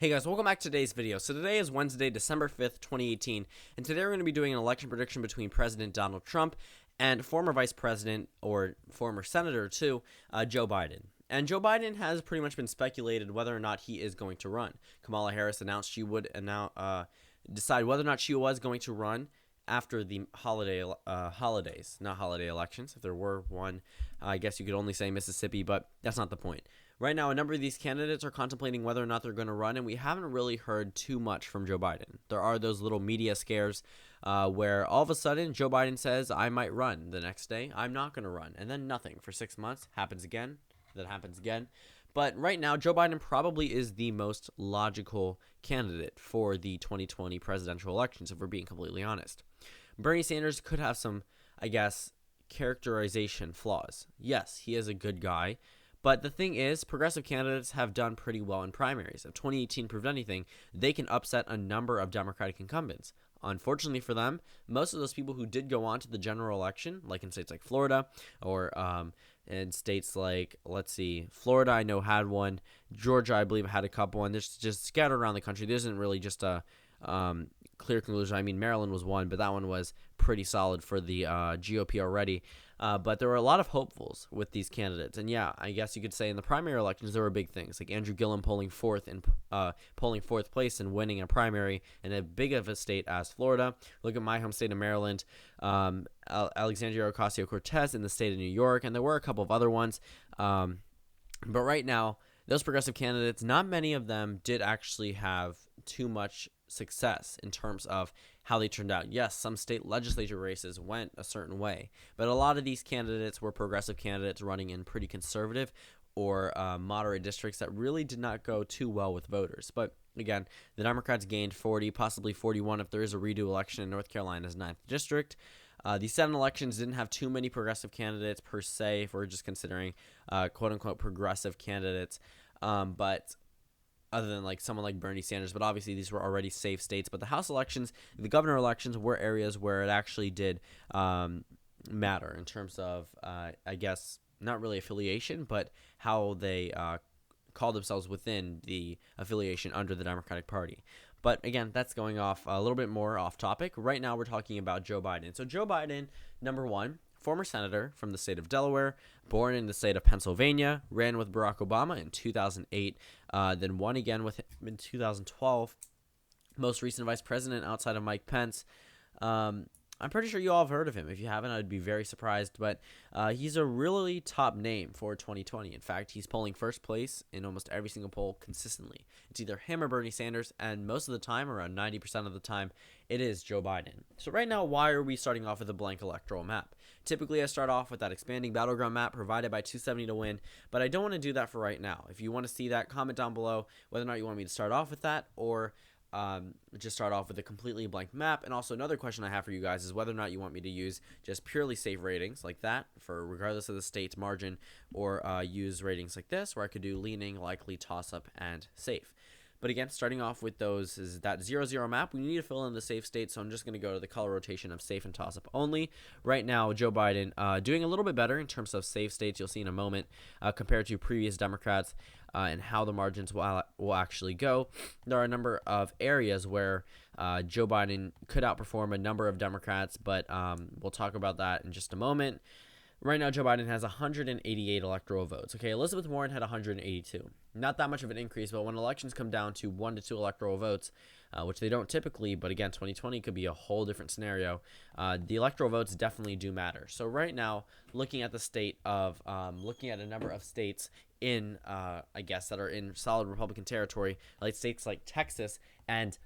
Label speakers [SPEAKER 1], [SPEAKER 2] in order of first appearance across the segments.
[SPEAKER 1] Hey guys, welcome back to today's video. So today is Wednesday, December 5th, 2018, and today we're going to be doing an election prediction between President Donald Trump and former Vice President, or former Senator too, Joe Biden. And Joe Biden has pretty much been speculated whether or not he is going to run. Kamala Harris announced she would decide whether or not she was going to run after the holidays, not holiday elections. If there were one, I guess you could only say Mississippi, but that's not the point. Right now, a number of these candidates are contemplating whether or not they're going to run, and we haven't really heard too much from Joe Biden. There are those little media scares where all of a sudden Joe Biden says, I might run. The next day, I'm not going to run. And then nothing for 6 months. Happens again. That happens again. But right now, Joe Biden probably is the most logical candidate for the 2020 presidential elections, if we're being completely honest. Bernie Sanders could have some, I guess, characterization flaws. Yes, he is a good guy. But the thing is, progressive candidates have done pretty well in primaries. If 2018 proved anything, they can upset a number of Democratic incumbents. Unfortunately for them, most of those people who did go on to the general election, like in states like Florida or in states like, let's see, Florida I know had one, Georgia I believe had a couple, and there's just scattered around the country. There isn't really just a clear conclusion. I mean, Maryland was one, but that one was pretty solid for the GOP already. But there were a lot of hopefuls with these candidates, and yeah, I guess you could say in the primary elections there were big things like Andrew Gillum polling fourth place and winning a primary in a big of a state as Florida. Look at my home state of Maryland, Alexandria Ocasio-Cortez in the state of New York, and there were a couple of other ones. But right now, those progressive candidates, not many of them did actually have too much success in terms of how they turned out. Yes, some state legislature races went a certain way, but a lot of these candidates were progressive candidates running in pretty conservative or moderate districts that really did not go too well with voters. But again, the Democrats gained 40, possibly 41 if there is a redo election in North Carolina's 9th district. The Senate elections didn't have too many progressive candidates per se, if we're just considering quote-unquote progressive candidates. But other than like someone like Bernie Sanders, but obviously these were already safe states. But the House elections, the governor elections were areas where it actually did matter in terms of, I guess, not really affiliation, but how they call themselves within the affiliation under the Democratic Party. But again, that's going off a little bit more off topic. Right now we're talking about Joe Biden. So Joe Biden, number one, former senator from the state of Delaware, born in the state of Pennsylvania, ran with Barack Obama in 2008, then won again with him in 2012. Most recent vice president outside of Mike Pence. I'm pretty sure you all have heard of him. If you haven't, I'd be very surprised. But he's a really top name for 2020. In fact, he's polling first place in almost every single poll consistently. It's either him or Bernie Sanders, and most of the time, around 90% of the time, it is Joe Biden. So right now, why are we starting off with a blank electoral map? Typically, I start off with that expanding battleground map provided by 270 to win, but I don't want to do that for right now. If you want to see that, comment down below whether or not you want me to start off with that, or just start off with a completely blank map. And also another question I have for you guys is whether or not you want me to use just purely safe ratings like that for regardless of the state's margin, or use ratings like this where I could do leaning, likely, toss-up, and safe. But again, starting off with those is that 0-0 map. We need to fill in the safe state, so I'm just going to go to the color rotation of safe and toss-up only. Right now, Joe Biden doing a little bit better in terms of safe states. You'll see in a moment compared to previous Democrats and how the margins will actually go. There are a number of areas where Joe Biden could outperform a number of Democrats, but we'll talk about that in just a moment. Right now, Joe Biden has 188 electoral votes. Okay, Elizabeth Warren had 182. Not that much of an increase, but when elections come down to 1 to 2 electoral votes, which they don't typically, but again, 2020 could be a whole different scenario, the electoral votes definitely do matter. So right now, looking at the state of, looking at a number of states in, I guess, that are in solid Republican territory, like states like Texas and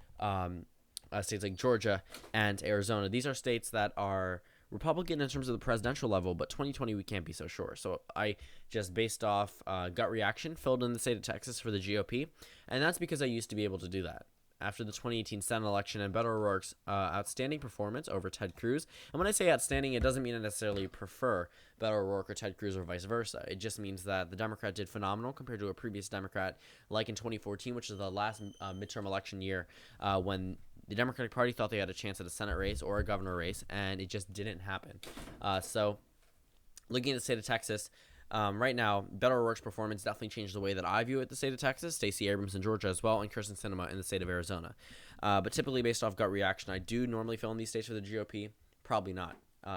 [SPEAKER 1] states like Georgia and Arizona. These are states that are Republican in terms of the presidential level, but 2020 we can't be so sure. So I just, based off gut reaction, filled in the state of Texas for the GOP, and that's because I used to be able to do that. After the 2018 Senate election and Beto O'Rourke's outstanding performance over Ted Cruz, and when I say outstanding, it doesn't mean I necessarily prefer Beto O'Rourke or Ted Cruz or vice versa. It just means that the Democrat did phenomenal compared to a previous Democrat, like in 2014, which is the last midterm election year when the Democratic Party thought they had a chance at a Senate race or a governor race, and it just didn't happen. So looking at the state of Texas, Right now, Beto O'Rourke's performance definitely changed the way that I view it. The state of Texas, Stacey Abrams in Georgia as well, and Kirsten Sinema in the state of Arizona. But typically, based off gut reaction, I do normally fill in these states for the GOP. Probably not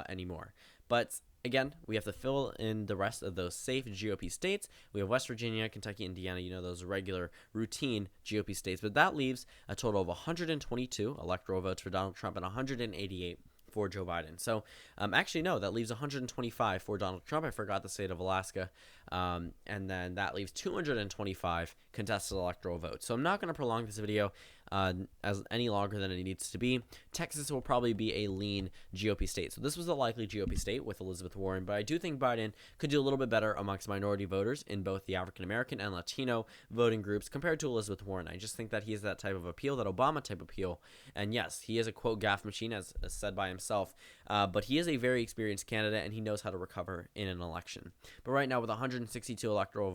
[SPEAKER 1] anymore. But again, we have to fill in the rest of those safe GOP states. We have West Virginia, Kentucky, Indiana, those regular routine GOP states. But that leaves a total of 122 electoral votes for Donald Trump and 188 for Joe Biden. So actually, no, that leaves 125 for Donald Trump. I forgot the state of Alaska. And then that leaves 225 contested electoral votes. So I'm not going to prolong this video as any longer than it needs to be. Texas will probably be a lean GOP state. So this was a likely GOP state with Elizabeth Warren, but I do think Biden could do a little bit better amongst minority voters in both the African American and Latino voting groups compared to Elizabeth Warren. I just think that he has that type of appeal, that Obama type appeal. And yes, he is a quote gaffe machine, as said by himself, but he is a very experienced candidate and he knows how to recover in an election. But right now, with 163 electoral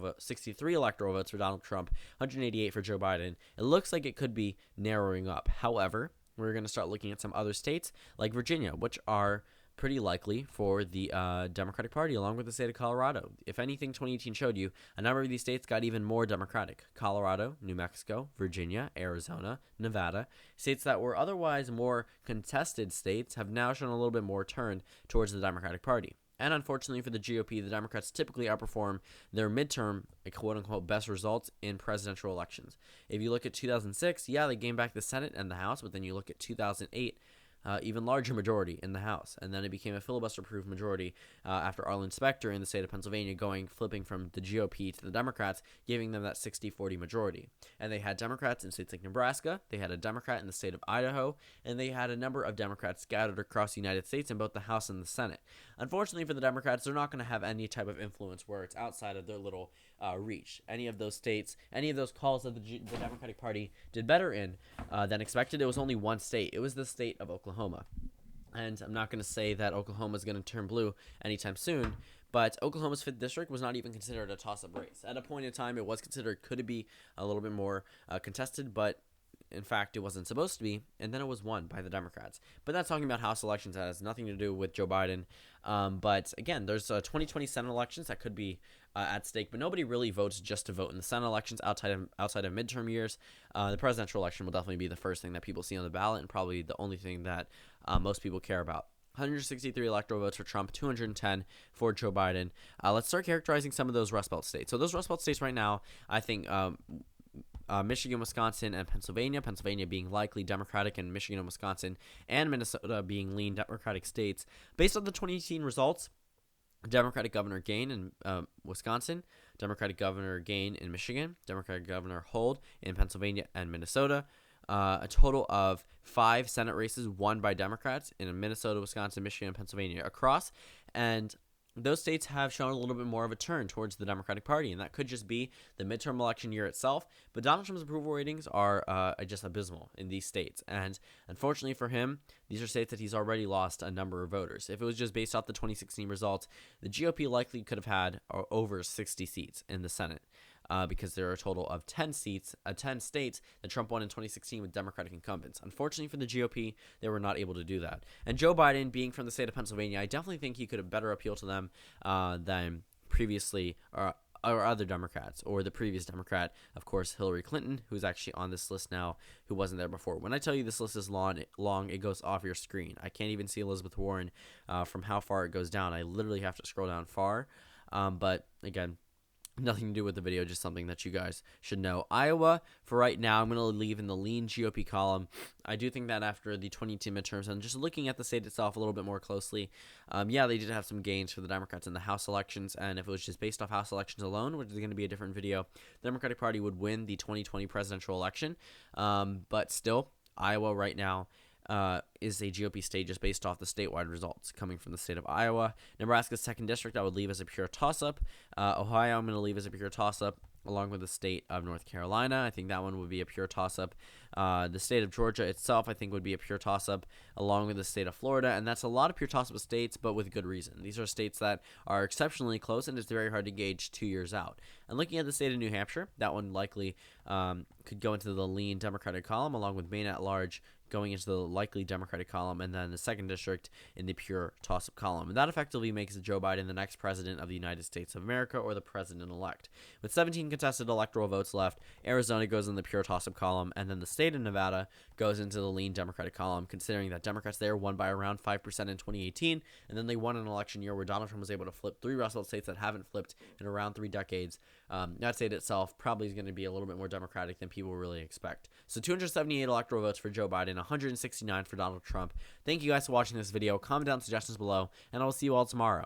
[SPEAKER 1] votes for Donald Trump, 188 for Joe Biden, it looks like it could be narrowing up. However, we're going to start looking at some other states like Virginia, which are pretty likely for the Democratic Party, along with the state of Colorado. If anything, 2018 showed you a number of these states got even more Democratic. Colorado, New Mexico, Virginia, Arizona, Nevada, states that were otherwise more contested states have now shown a little bit more turn towards the Democratic Party. And unfortunately for the GOP, the Democrats typically outperform their midterm, quote-unquote, best results in presidential elections. If you look at 2006, yeah, they gained back the Senate and the House, but then you look at 2008, even larger majority in the House. And then it became a filibuster-proof majority after Arlen Specter in the state of Pennsylvania flipping from the GOP to the Democrats, giving them that 60-40 majority. And they had Democrats in states like Nebraska, they had a Democrat in the state of Idaho, and they had a number of Democrats scattered across the United States in both the House and the Senate. Unfortunately for the Democrats, they're not going to have any type of influence where it's outside of their little reach. Any of those states, any of those calls that the Democratic Party did better in than expected, it was only one state. It was the state of Oklahoma. And I'm not going to say that Oklahoma is going to turn blue anytime soon, but Oklahoma's 5th district was not even considered a toss-up race. At a point in time, it was considered, could it be a little bit more contested, but in fact, it wasn't supposed to be, and then it was won by the Democrats. But that's talking about House elections. That has nothing to do with Joe Biden. But again, there's 2020 Senate elections that could be at stake, but nobody really votes just to vote in the Senate elections outside of midterm years. The presidential election will definitely be the first thing that people see on the ballot, and probably the only thing that most people care about. 163 electoral votes for Trump, 210 for Joe Biden. Let's start characterizing some of those Rust Belt states. So those Rust Belt states right now, I think Michigan, Wisconsin, and Pennsylvania. Pennsylvania being likely Democratic, and Michigan and Wisconsin and Minnesota being lean Democratic states. Based on the 2018 results, Democratic governor gain in Wisconsin, Democratic governor gain in Michigan, Democratic governor hold in Pennsylvania and Minnesota. A total of 5 Senate races won by Democrats in Minnesota, Wisconsin, Michigan, and Pennsylvania across. And those states have shown a little bit more of a turn towards the Democratic Party, and that could just be the midterm election year itself. But Donald Trump's approval ratings are just abysmal in these states, and unfortunately for him, these are states that he's already lost a number of voters. If it was just based off the 2016 results, the GOP likely could have had over 60 seats in the Senate. Because there are a total of 10 states that Trump won in 2016 with Democratic incumbents. Unfortunately for the GOP, they were not able to do that. And Joe Biden, being from the state of Pennsylvania, I definitely think he could have better appealed to them than previously or other Democrats, or the previous Democrat, of course, Hillary Clinton, who's actually on this list now, who wasn't there before. When I tell you this list is long, it goes off your screen. I can't even see Elizabeth Warren from how far it goes down. I literally have to scroll down far. But again, nothing to do with the video, just something that you guys should know. Iowa, for right now, I'm going to leave in the lean GOP column. I do think that after the 2018 midterms, and just looking at the state itself a little bit more closely, yeah, they did have some gains for the Democrats in the House elections, and if it was just based off House elections alone, which is going to be a different video, the Democratic Party would win the 2020 presidential election. But still, Iowa right now is a GOP state just based off the statewide results coming from the state of Iowa. Nebraska's 2nd district I would leave as a pure toss-up. Ohio I'm going to leave as a pure toss-up, along with the state of North Carolina. I think that one would be a pure toss-up. The state of Georgia itself, I think, would be a pure toss-up, along with the state of Florida. And that's a lot of pure toss-up states, but with good reason. These are states that are exceptionally close, and it's very hard to gauge 2 years out. And looking at the state of New Hampshire, that one likely could go into the lean Democratic column, along with Maine at large going into the likely Democratic column, and then the 2nd district in the pure toss-up column. And that effectively makes Joe Biden the next president of the United States of America, or the president-elect. With 17 contested electoral votes left, Arizona goes in the pure toss-up column, and then the state of Nevada goes into the lean Democratic column, considering that Democrats there won by around 5% in 2018, and then they won an election year where Donald Trump was able to flip 3 Rust Belt states that haven't flipped in around 3 decades. That state itself probably is going to be a little bit more Democratic than people really expect. So 278 electoral votes for Joe Biden, 169 for Donald Trump. Thank you guys for watching this video. Comment down suggestions below, and I will see you all tomorrow.